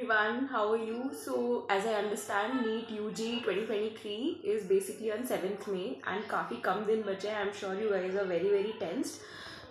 everyone, how are you? So, as I understand, NEET UG 2023 is basically on 7th May and काफ़ी कम दिन बचे हैं. I'm sure you guys are very very tensed.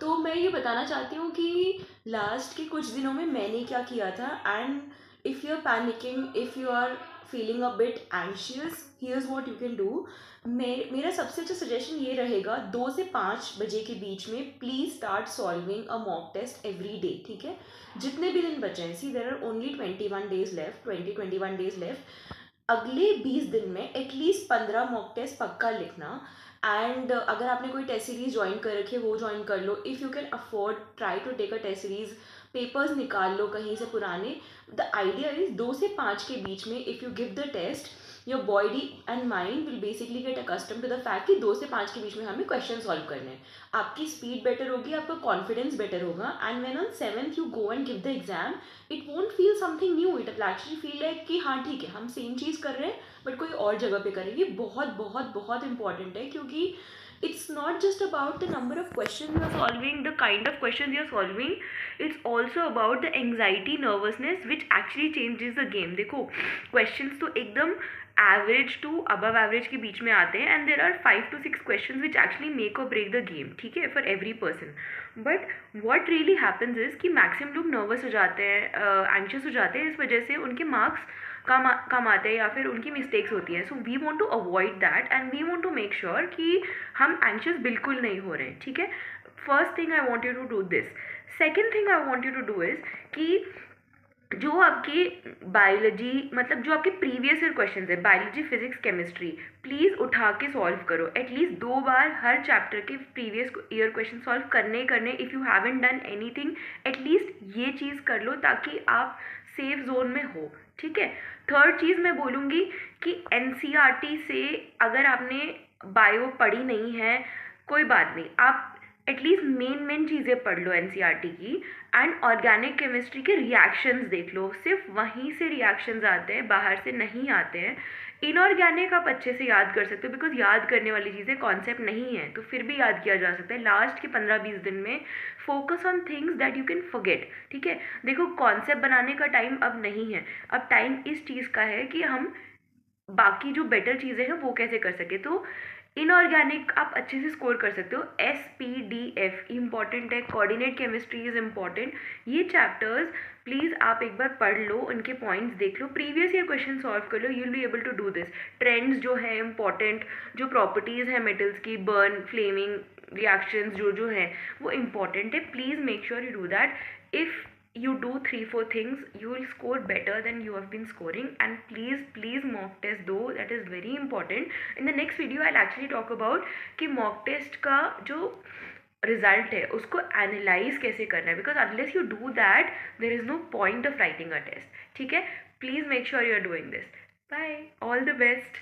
तो मैं ये बताना चाहती हूँ कि लास्ट के कुछ दिनों में मैंने क्या किया था and if you are panicking, if you are feeling a bit anxious, here's what you can do. मेरा सबसे अच्छा सजेशन ये रहेगा, 2 से 5 बजे के बीच में please start solving a mock test every day. ठीक है, जितने भी दिन बचे हैं. See there are only 21 days left, 21 days left. अगले 20 दिन में एटलीस्ट 15 मॉक टेस्ट पक्का लिखना. एंड अगर आपने कोई टेस्ट सीरीज ज्वाइन कर रखी है वो ज्वाइन कर लो. If you can afford, try to take a test series. Papers निकाल लो कहीं से पुराने. द आइडिया इज 2 से 5 के बीच में if you give the test, your body and mind will basically get accustomed to the fact कि 2 से 5 के बीच में हमें क्वेश्चन सॉल्व करने हैं. आपकी स्पीड बेटर होगी, आपका कॉन्फिडेंस बेटर होगा. And when on 7th you go and give the exam, it won't feel something new. It will actually feel like कि हाँ ठीक है, हम सेम चीज़ कर रहे हैं बट कोई और जगह पे करें. ये बहुत बहुत बहुत इंपॉर्टेंट है, क्योंकि it's not just about the number of questions you are solving, the kind of questions you are solving. It's also about the anxiety, nervousness which actually changes the game. देखो, questions तो एकदम average to above average के बीच में आते हैं and there are 5 to 6 question which actually make और break the game. ठीक है, for every person. But what really happens is कि मैक्सिमम लोग नर्वस हो जाते हैं, एंशियस हो जाते हैं, इस वजह से उनके मार्क्स कम आते हैं या फिर उनकी मिस्टेक्स होती हैं. So we want to avoid that and we want to make sure कि हम एंशियस बिल्कुल नहीं हो रहे हैं. ठीक है, first thing I want you to do this. Second thing I want you to do is कि जो आपकी बायोलॉजी, मतलब जो आपके प्रीवियस ईयर क्वेश्चंस है, बायोलॉजी, फिजिक्स, केमिस्ट्री, प्लीज़ उठा के सॉल्व करो. एटलीस्ट 2 बार हर चैप्टर के प्रीवियस ईयर क्वेश्चन सॉल्व करने. If you haven't done anything, at least ये चीज़ कर लो ताकि आप सेफ जोन में हो. ठीक है. थर्ड चीज़ मैं बोलूँगी कि NCERT से अगर आपने बायो पढ़ी नहीं है, कोई बात नहीं, आप एटलीस्ट मेन चीज़ें पढ़ लो NCERT की. एंड ऑर्गेनिक केमिस्ट्री के रिएक्शंस देख लो. सिर्फ वहीं से रिएक्शंस आते हैं, बाहर से नहीं आते हैं. इनऑर्गेनिक आप अच्छे से याद कर सकते हो, बिकॉज याद करने वाली चीज़ें कॉन्सेप्ट नहीं है तो फिर भी याद किया जा सकता है. लास्ट के 15-20 दिन में focus on things that you can forget. ठीक है, देखो, कॉन्सेप्ट बनाने का टाइम अब नहीं है. अब टाइम इस चीज़ का है कि हम बाकी जो बेटर चीज़ें हैं वो कैसे कर सके. तो इनऑर्गेनिक आप अच्छे से स्कोर कर सकते हो. SPDF इम्पॉर्टेंट है, कोऑर्डिनेट केमिस्ट्री इज़ इम्पॉर्टेंट. ये चैप्टर्स प्लीज़ आप एक बार पढ़ लो, उनके पॉइंट्स देख लो, प्रीवियस ईयर क्वेश्चन सॉल्व कर लो. You will be able to do this. Trends जो है इम्पॉर्टेंट, जो प्रॉपर्टीज़ हैं मेटल्स की, बर्न, फ्लेमिंग, रिएक्शंस जो हैं वो इम्पॉर्टेंट है. Please make sure you do that. If you do 3-4 things, you will score better than you have been scoring. And please mock test though, that is very important. In the next video I'll actually talk about कि mock test का जो result है उसको analyse कैसे करना है, because unless you do that there is no point of writing a test. ठीक है, please make sure you are doing this. Bye, all the best.